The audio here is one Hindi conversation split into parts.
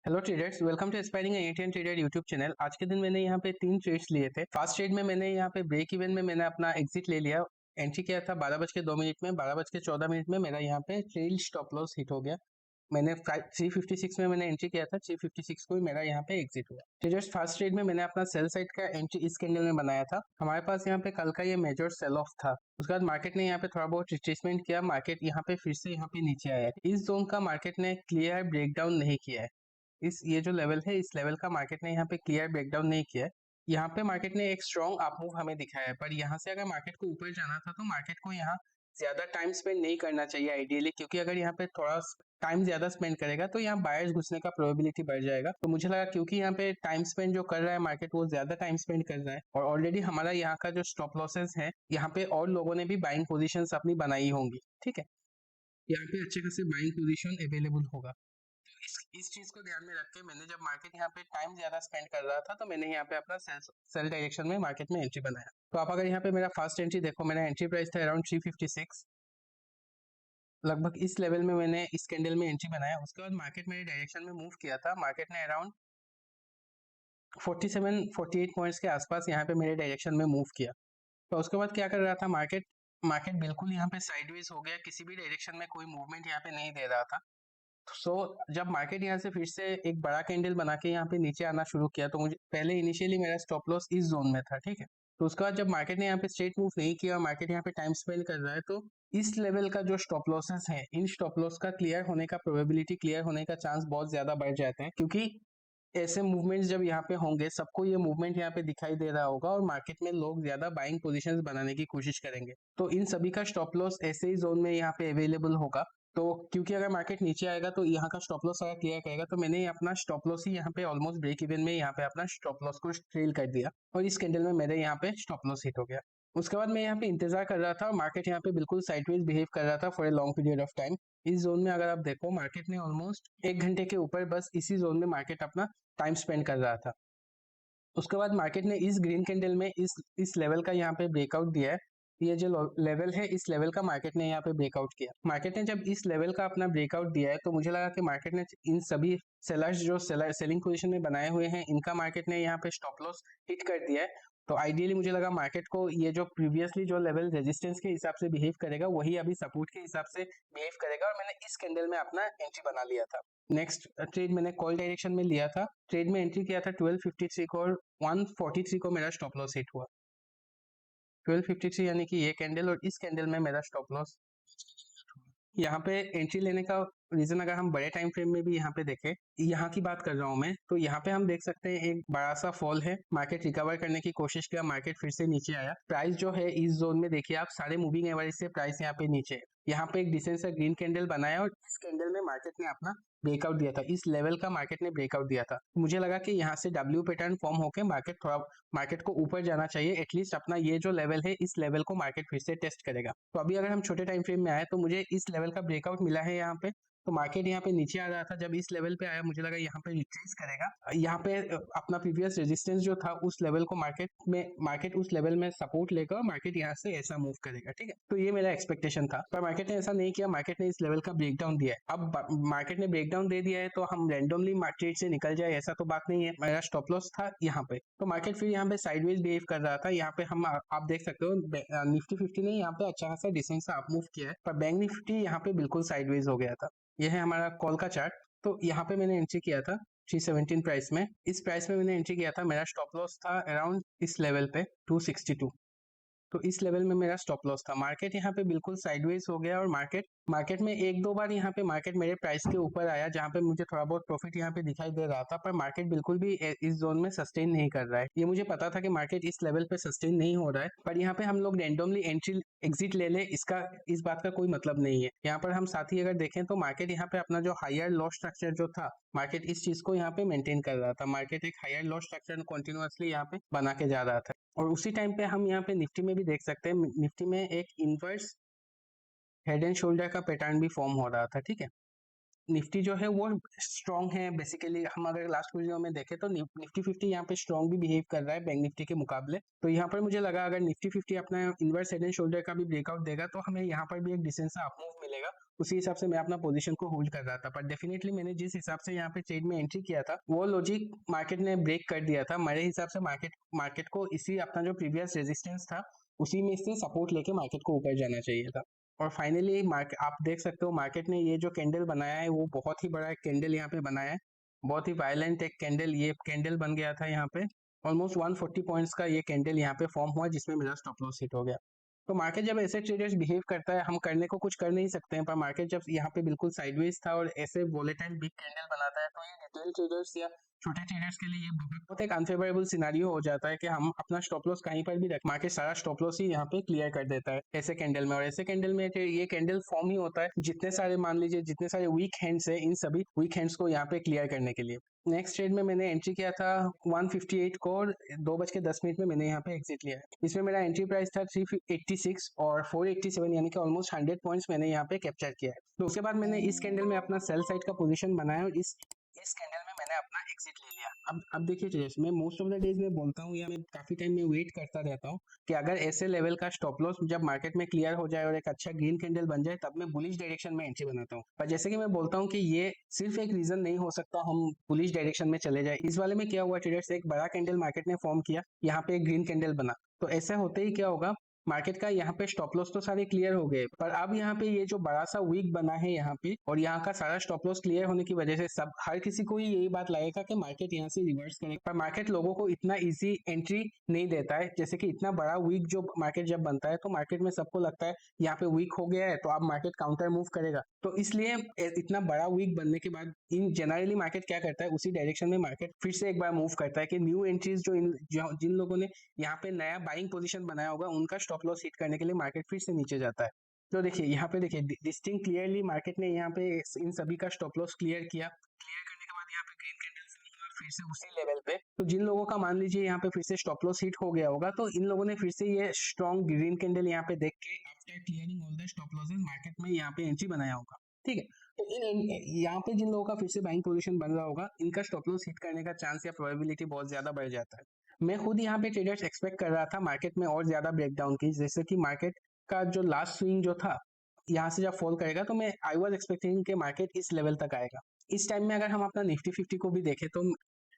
Hello traders, welcome to aspiring Indian trader YouTube channel. आज के दिन मैंने यहाँ पे 3 ट्रेड्स लिए थे। फर्स्ट ट्रेड में मैंने यहाँ पे ब्रेक इवन में मैंने अपना एग्जिट ले लिया। एंट्री किया था 12:02 में। 12:14 में मेरा यहाँ पे ट्रेल स्टॉप लॉस हिट हो गया। मैंने 356 में मैंने एंट्री किया था। 356 को ही मेरा यहाँ पे एग्जिट हुआ। ट्रेडर्स, फर्स्ट ट्रेड में मैंने अपना सेल साइड का एंट्री इस कैंडल में बनाया था। हमारे पास यहाँ पे कल का ये मेजर सेल ऑफ था। उसके बाद मार्केट ने यहाँ पे थोड़ा बहुत रिट्रेसमेंट किया। मार्केट यहाँ पे फिर से यहाँ पे नीचे आया। इस जोन का मार्केट ने क्लियर ब्रेकडाउन नहीं किया है। इस ये जो लेवल है, इस लेवल का मार्केट ने यहाँ पे क्लियर ब्रेकडाउन नहीं किया है। यहाँ पे मार्केट ने एक स्ट्रॉन्ग अप मूव हमें दिखाया है, पर यहाँ से अगर मार्केट को ऊपर जाना था तो मार्केट को यहाँ ज्यादा टाइम स्पेंड नहीं करना चाहिए आइडियली, क्योंकि अगर यहाँ पे थोड़ा टाइम ज्यादा स्पेंड करेगा तो यहाँ बायर्स घुसने का प्रोबेबिलिटी बढ़ जाएगा। तो मुझे लगा क्योंकि यहाँ पे टाइम स्पेंड जो कर रहा है मार्केट, वो ज्यादा टाइम स्पेंड कर रहा है और ऑलरेडी हमारा यहाँ का जो स्टॉप लॉसेस है, यहाँ पे और लोगों ने भी बाइंग पोजिशन अपनी बनाई होंगी। ठीक है, यहाँ पे अच्छे खासे बाइंग पोजिशन अवेलेबल होगा। इस चीज को ध्यान में रख के मैंने, जब मार्केट यहाँ पे टाइम ज्यादा स्पेंड कर रहा था, तो मैंने यहाँ पे अपना सेल डायरेक्शन में मार्केट में एंट्री बनाया। तो आप अगर यहाँ पे मेरा फर्स्ट एंट्री देखो, मेरा एंट्री प्राइस था अराउंड 356। लगभग इस लेवल में मैंने इस कैंडल में एंट्री बनाया। उसके बाद मार्केट मेरे डायरेक्शन में मूव किया था। मार्केट ने अराउंड 47-48 पॉइंट्स के आसपास यहाँ पे मेरे डायरेक्शन में मूव किया। तो उसके बाद क्या कर रहा था मार्केट, मार्केट बिल्कुल यहाँ पे साइडवेज हो गया। किसी भी डायरेक्शन में कोई मूवमेंट यहाँ पे नहीं दे रहा था। जब मार्केट यहाँ से फिर से एक बड़ा कैंडल बना के यहाँ पे नीचे आना शुरू किया, तो मुझे पहले इनिशियली मेरा स्टॉप लॉस इस जोन में था। ठीक है, तो उसके बाद जब मार्केट ने यहाँ पे स्ट्रेट मूव नहीं किया और मार्केट यहाँ पे टाइम स्पेंड कर रहा है, तो इस लेवल का जो स्टॉप लॉसेस है, इन स्टॉप लॉस का क्लियर होने का प्रोबेबिलिटी, क्लियर होने का चांस बहुत ज्यादा बढ़ जाते हैं, क्योंकि ऐसे मूवमेंट्स जब यहाँ पे होंगे, सबको ये मूवमेंट यहाँ पे दिखाई दे रहा होगा और मार्केट में लोग ज्यादा बाइंग पोजीशंस बनाने की कोशिश करेंगे। तो इन सभी का स्टॉप लॉस ऐसे ही जोन में यहाँ पे अवेलेबल होगा। तो क्योंकि अगर मार्केट नीचे आएगा तो यहाँ का स्टॉप लॉस अगर क्लियर करेगा, तो मैंने अपना स्टॉप लॉस ही यहाँ पे ऑलमोस्ट ब्रेक इवन में यहाँ पे अपना स्टॉप लॉस को ट्रेल कर दिया और इस कैंडल में मेरे यहाँ पे स्टॉप लॉस हिट हो गया। उसके बाद मैं यहाँ पे इंतजार कर रहा था और मार्केट यहाँ पे बिल्कुल साइडवेज बिहेव कर रहा था for a long period of time. इस जोन में अगर आप देखो, मार्केट ने ऑलमोस्ट 1 घंटे के ऊपर बस इसी जोन में मार्केट अपना टाइम स्पेंड कर रहा था। उसके बाद मार्केट ने इस ग्रीन कैंडल में इस लेवल का यहाँ पे ब्रेकआउट दिया है। ये जो लेवल है, इस लेवल का मार्केट ने यहाँ पे ब्रेकआउट किया। मार्केट ने जब इस लेवल का अपना ब्रेकआउट दिया है, तो मुझे लगा कि मार्केट ने इन सभी सेलर्स जो सेलिंग पोजीशन में बनाए हुए हैं, इनका मार्केट ने यहाँ पे स्टॉप लॉस हिट कर दिया है। तो आइडियली मुझे लगा मार्केट को ये जो प्रीवियसली जो लेवल रेजिस्टेंस के हिसाब से बिहेव करेगा, वही अभी सपोर्ट के हिसाब से बिहेव करेगा और मैंने इस कैंडल में अपना एंट्री बना लिया था। नेक्स्ट ट्रेड मैंने कॉल डायरेक्शन में लिया था। ट्रेड में एंट्री किया था 1253 को और 143 को मेरा स्टॉप लॉस हिट हुआ। 1253 यानी कि ये कैंडल, और इस कैंडल में मेरा स्टॉप लॉस। यहाँ पे एंट्री लेने का रीजन, अगर हम बड़े टाइम फ्रेम में भी यहाँ पे देखें, यहाँ की बात कर रहा हूँ मैं, तो यहाँ पे हम देख सकते हैं एक बड़ा सा फॉल है। मार्केट रिकवर करने की कोशिश किया, मार्केट फिर से नीचे आया। प्राइस जो है इस जोन में देखिए आप, सारे मूविंग एवरेज से प्राइस यहाँ पे नीचे है। यहाँ पे एक डिसेंट सा ग्रीन कैंडल बनाया और इस कैंडल में मार्केट ने अपना ब्रेकआउट दिया था। इस लेवल का मार्केट ने ब्रेकआउट दिया था। मुझे लगा कि यहाँ से डब्ल्यू पैटर्न फॉर्म होकर मार्केट को ऊपर जाना चाहिए। एटलीस्ट अपना ये जो लेवल है, इस लेवल को मार्केट फिर से टेस्ट करेगा। तो अभी अगर हम छोटे टाइम फ्रेम में आए, तो मुझे इस लेवल का ब्रेकआउट मिला है यहाँ पे। तो मार्केट यहाँ पे नीचे आ रहा था, जब इस लेवल पे आया मुझे लगा यहाँ पे रिट्रेस करेगा। यहाँ पे अपना प्रीवियस रेजिस्टेंस जो था, उस लेवल को मार्केट उस लेवल में सपोर्ट लेकर मार्केट यहाँ से ऐसा मूव करेगा। ठीक है, तो ये मेरा एक्सपेक्टेशन था, पर मार्केट ने ऐसा नहीं किया। मार्केट ने इस लेवल का ब्रेकडाउन दिया है। अब मार्केट ने ब्रेकडाउन दे दिया है, तो हम रैंडमली मार्केट से निकल जाए ऐसा तो बात नहीं है। मेरा स्टॉप लॉस था यहाँ पे, तो मार्केट फिर यहाँ पे साइडवेज बिहेव कर रहा था। यहाँ पे हम आप देख सकते हो निफ्टी 50 ने यहाँ पे अच्छा खासा डिसेंट सा अप मूव किया है, पर बैंक निफ्टी यहाँ पे बिल्कुल साइडवेज हो गया था। यह है हमारा कॉल का चार्ट। तो यहाँ पे मैंने एंट्री किया था 317 प्राइस में। इस प्राइस में मैंने एंट्री किया था। मेरा स्टॉप लॉस था अराउंड इस लेवल पे 262। तो इस लेवल में मेरा स्टॉप लॉस था। मार्केट यहाँ पे बिल्कुल साइडवेज हो गया और मार्केट में एक दो बार यहाँ पे मार्केट मेरे प्राइस के ऊपर आया, जहाँ पे मुझे थोड़ा बहुत प्रॉफिट यहाँ पे दिखाई दे रहा था, पर मार्केट बिल्कुल भी इस जोन में सस्टेन नहीं कर रहा है। ये मुझे पता था कि मार्केट इस लेवल पे सस्टेन नहीं हो रहा है, पर यहाँ पे हम लोग रैंडमली एंट्री एग्जिट ले ले, इस बात का कोई मतलब नहीं है। यहाँ पर हम साथ ही अगर देखें, तो मार्केट यहाँ पे अपना जो हायर लॉस स्ट्रक्चर जो था, मार्केट इस चीज को यहाँ पे मेंटेन कर रहा था। मार्केट एक हायर लॉस स्ट्रक्चर कंटिन्यूअसली यहाँ पे बना के जा रहा था। और उसी टाइम पे हम यहाँ पे निफ्टी में भी देख सकते हैं, निफ्टी में एक इनवर्स हेड एंड शोल्डर का पैटर्न भी फॉर्म हो रहा था। ठीक है, निफ्टी जो है वो स्ट्रॉन्ग है। बेसिकली हम अगर लास्ट वीडियो में देखें तो निफ्टी 50 यहाँ पे स्ट्रॉन्ग भी बिहेव कर रहा है बैंक निफ्टी के मुकाबले। तो यहाँ पर मुझे लगा अगर निफ्टी 50 अपना इनवर्स हेड एंड शोल्डर का भी ब्रेकआउट देगा तो हमें यहाँ पर भी एक डिसेंट सा अप मूव मिलेगा। उसी हिसाब से मैं अपना पोजीशन को होल्ड कर रहा था, पर डेफिनेटली मैंने जिस हिसाब से यहाँ पे ट्रेड में एंट्री किया था वो लॉजिक मार्केट ने ब्रेक कर दिया था। मेरे हिसाब से मार्केट को इसी अपना जो प्रीवियस रेजिस्टेंस था उसी में से सपोर्ट लेके मार्केट को ऊपर जाना चाहिए था। और फाइनली मार्केट आप देख सकते हो मार्केट ने ये जो कैंडल बनाया है वो बहुत ही बड़ा एक कैंडल यहाँ पे बनाया है। बहुत ही वायलेंट एक कैंडल ये कैंडल बन गया था यहाँ पे। ऑलमोस्ट 140 पॉइंट्स का ये कैंडल यहाँ पे फॉर्म हुआ जिसमें मेरा स्टॉप लॉस हिट हो गया। तो मार्केट जब ऐसे ट्रेडर्स बिहेव करता है हम करने को कुछ कर नहीं सकते हैं, पर मार्केट जब यहाँ पे बिल्कुल साइडवेज था और ऐसे वोलेटाइल बिग कैंडल बनाता है तो ये रिटेल ट्रेडर्स या छोटे ट्रेडर्स के लिए ये बहुत एक अनफेवरेबल सिनारियो हो जाता है कि हम अपना स्टॉप लॉस कहीं पर भी रख मार्केट सारा स्टॉप लॉस ही यहाँ पे क्लियर कर देता है ऐसे कैंडल में। और ऐसे कैंडल में ये कैंडल फॉर्म ही होता है जितने सारे मान लीजिए जितने सारे वीक हैंड्स है इन सभी वीक हैंड्स को यहाँ पे क्लियर करने के लिए। नेक्स्ट ट्रेड में मैंने एंट्री किया था 158 को और 2:10 में मैंने यहाँ पे एग्जिट लिया है। इसमें मेरा एंट्री प्राइस था 386 और 487 यानी कि ऑलमोस्ट 100 पॉइंट्स मैंने यहाँ पे कैप्चर किया है। तो उसके बाद मैंने इस कैंडल में अपना सेल साइड का पोजीशन बनाया और इस कैंडल में मैंने अपना एग्जिट ले लिया। अब देखिए ट्रेडर्स, मैं मोस्ट ऑफ द डेज में बोलता हूँ या मैं काफी टाइम में वेट करता रहता हूँ कि अगर ऐसे लेवल का स्टॉप लॉस जब मार्केट में क्लियर हो जाए और एक अच्छा ग्रीन कैंडल बन जाए तब मैं बुलिश डायरेक्शन में एंट्री बनाता हूँ। पर जैसे कि मैं बोलता हूँ कि ये सिर्फ एक रीजन नहीं हो सकता हम बुलिश डायरेक्शन में चले जाए। इस वाले में क्या हुआ ट्रेडर्स, एक बड़ा कैंडल मार्केट ने फॉर्म किया, यहाँ पे एक ग्रीन कैंडल बना, तो ऐसा होते ही क्या होगा मार्केट का यहाँ पे स्टॉप लॉस तो सारे क्लियर हो गए, पर अब यहाँ पे ये जो बड़ा सा वीक बना है यहाँ पे और यहाँ का सारा स्टॉप लॉस क्लियर होने की वजह से सब हर किसी को ही यही बात लगेगा कि मार्केट यहाँ से रिवर्स करेगा। पर मार्केट लोगों को इतना इजी एंट्री नहीं देता है। जैसे कि इतना बड़ा वीक जो मार्केट जब बनता है तो मार्केट में सबको लगता है यहाँ पे वीक हो गया है तो अब मार्केट काउंटर मूव करेगा। तो इसलिए इतना बड़ा वीक बनने के बाद इन जनरली मार्केट क्या करता है उसी डायरेक्शन में मार्केट फिर से एक बार मूव करता है कि न्यू एंट्रीज जिन लोगों ने यहाँ पे नया बाइंग पोजीशन बनाया होगा उनका स्टॉप लॉस हिट करने के लिए मार्केट फिर से नीचे जाता है। तो देखिए यहाँ पे देखिए डिस्टिंक्ट क्लियरली मार्केट ने यहाँ पे इन सभी का स्टॉप लॉस क्लियर किया। क्लियर करने के बाद यहाँ पे ग्रीन कैंडल फॉर्म हुआ फिर से उसी लेवल पे। तो जिन लोगों का मान लीजिए यहाँ पे फिर से स्टॉप लॉस हिट हो गया होगा तो इन लोगों ने फिर से ये स्ट्रॉन्ग ग्रीन कैंडल यहाँ पे देख के after clearing all the stop losses market में यहाँ पे एंट्री बनाया होगा। ठीक है, तो यहाँ पे जिन लोगों का फिर से बाइंग पोजीशन बन रहा होगा इनका स्टॉप लॉस हिट करने का चांस या प्रोबेबिलिटी बहुत ज्यादा बढ़ जाता है। मैं खुद यहाँ पे ट्रेडर्स एक्सपेक्ट कर रहा था मार्केट में और ज्यादा ब्रेकडाउन की, जैसे कि मार्केट का जो लास्ट स्विंग जो था यहाँ से जब फॉल करेगा तो मैं आई वाज एक्सपेक्टिंग कि मार्केट इस लेवल तक आएगा। इस टाइम में अगर हम अपना निफ्टी 50 को भी देखें तो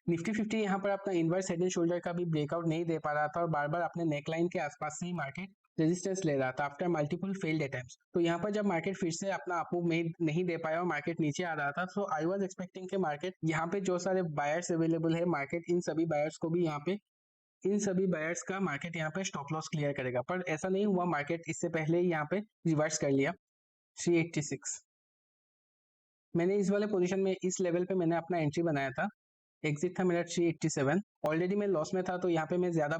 निफ्टी 50 यहाँ पर अपना इनवर्स हेड एंड शोल्डर का भी ब्रेकआउट नहीं दे पा रहा था और बार बार अपने नेकलाइन के आसपास से ही मार्केट रेजिस्टेंस ले रहा था आफ्टर मल्टीपल फेल्ड अटेम्प्ट्स। तो यहाँ पर जब मार्केट फिर से अपना अप मूव नहीं दे पाया और मार्केट नीचे आ रहा था तो आई वाज एक्सपेक्टिंग कि मार्केट यहाँ पे जो सारे बायर्स अवेलेबल है मार्केट इन सभी बायर्स को भी यहाँ पे इन सभी बायर्स का मार्केट यहाँ पे स्टॉप लॉस क्लियर करेगा, पर ऐसा नहीं हुआ। मार्केट इससे पहले ही यहाँ पे रिवर्स कर लिया 386। मैंने इस वाले पोजीशन में इस लेवल पे मैंने अपना एंट्री बनाया था, एग्जिट था मेरा 387। ऑलरेडी मैं लॉस में था तो यहाँ पे मैं ज्यादा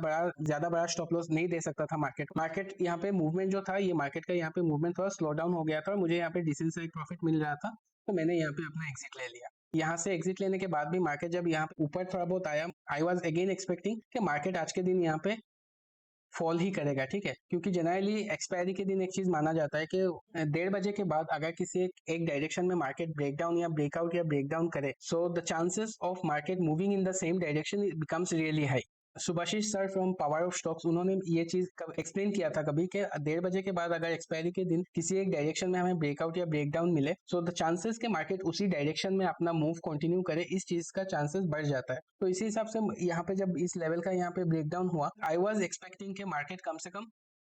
बड़ा स्टॉप लॉस नहीं दे सकता था। मार्केट यहाँ पे मूवमेंट जो था ये मार्केट का यहाँ पे मूवमेंट थोड़ा स्लो डाउन हो गया था और मुझे यहाँ पे डिसेंट सा एक प्रॉफिट मिल रहा था तो मैंने यहाँ पे अपना एग्जिट ले लिया। यहाँ से एग्जिट लेने के बाद भी मार्केट जब यहाँ पे ऊपर थोड़ा बहुत आया आई वॉज अगेन एक्सपेक्टिंग कि मार्केट आज के दिन यहाँ पे फॉल ही करेगा। ठीक है, क्योंकि जनरली एक्सपायरी के दिन एक चीज माना जाता है कि 1:30 बजे के बाद अगर किसी एक डायरेक्शन में मार्केट ब्रेकडाउन या ब्रेकआउट या ब्रेकडाउन करे so the chances of market moving in the same direction becomes really high. Subhashis sir from power of stocks उन्होंने ये चीज एक्सप्लेन किया था कभी कि 1:30 बजे के बाद अगर एक्सपायरी के दिन किसी एक डायरेक्शन में हमें ब्रेकआउट या ब्रेकडाउन मिले सो द चांसेस के मार्केट उसी डायरेक्शन में अपना मूव कंटिन्यू करे इस चीज का चांसेस बढ़ जाता है। तो इसी हिसाब से यहाँ पे जब इस लेवल का यहाँ पे ब्रेकडाउन हुआ आई वॉज एक्सपेक्टिंग के मार्केट कम से कम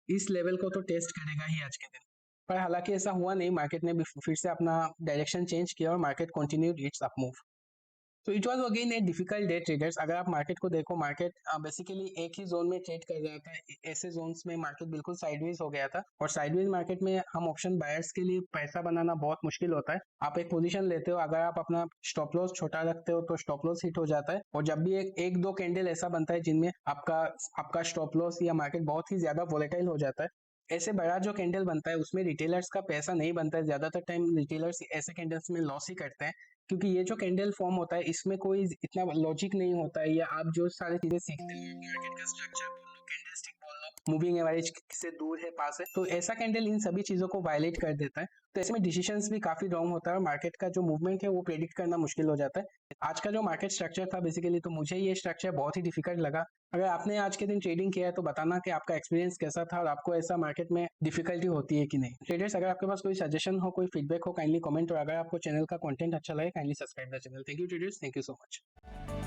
इस लेवल को तो टेस्ट करेगा ही आज के दिन, पर हालांकि ऐसा हुआ नहीं। मार्केट ने फिर से अपना डायरेक्शन चेंज किया और market continued its up move. तो it was again a difficult day traders. अगर आप मार्केट को देखो मार्केट बेसिकली एक ही जोन में ट्रेड कर रहा था। ऐसे जोन्स में मार्केट बिल्कुल साइडवेज हो गया था और साइडवेज मार्केट में हम ऑप्शन बायर्स के लिए पैसा बनाना बहुत मुश्किल होता है। आप एक पोजीशन लेते हो, अगर आप अपना स्टॉप लॉस छोटा रखते हो तो स्टॉप लॉस हिट हो जाता है और जब भी एक दो कैंडल ऐसा बनता है जिनमें आपका स्टॉप लॉस या मार्केट बहुत ही ज्यादा वोलेटाइल हो जाता है, ऐसे बड़ा जो कैंडल बनता है उसमें रिटेलर्स का पैसा नहीं बनता है। ज्यादातर टाइम रिटेलर्स ऐसे कैंडल्स में लॉस ही करते हैं क्योंकि ये जो कैंडल फॉर्म होता है इसमें कोई इतना लॉजिक नहीं होता है या आप जो सारी चीजें सीखते हो मार्केट का स्ट्रक्चर बोल लो, कैंडलस्टिक बोल लो, मूविंग एवरेज से दूर है, पास है, तो ऐसा कैंडल इन सभी चीजों को वायलेट कर देता है। तो ऐसे में डिसीजंस भी काफी रॉन्ग होता है और मार्केट का जो मूवमेंट है वो प्रेडिक्ट करना मुश्किल हो जाता है। आज का जो मार्केट स्ट्रक्चर था बेसिकली, तो मुझे ये स्ट्रक्चर बहुत ही डिफिकल्ट लगा। अगर आपने आज के दिन ट्रेडिंग किया है तो बताना कि आपका एक्सपीरियंस कैसा था और आपको ऐसा मार्केट में डिफिकल्टी होती है कि नहीं। ट्रेडर्स, अगर आपके पास कोई सजेशन हो, कोई फीडबैक हो, काइंडली कमेंट, और अगर आपको चैनल का कंटेंट अच्छा लगे kindly subscribe the channel. Thank you traders, thank you so much.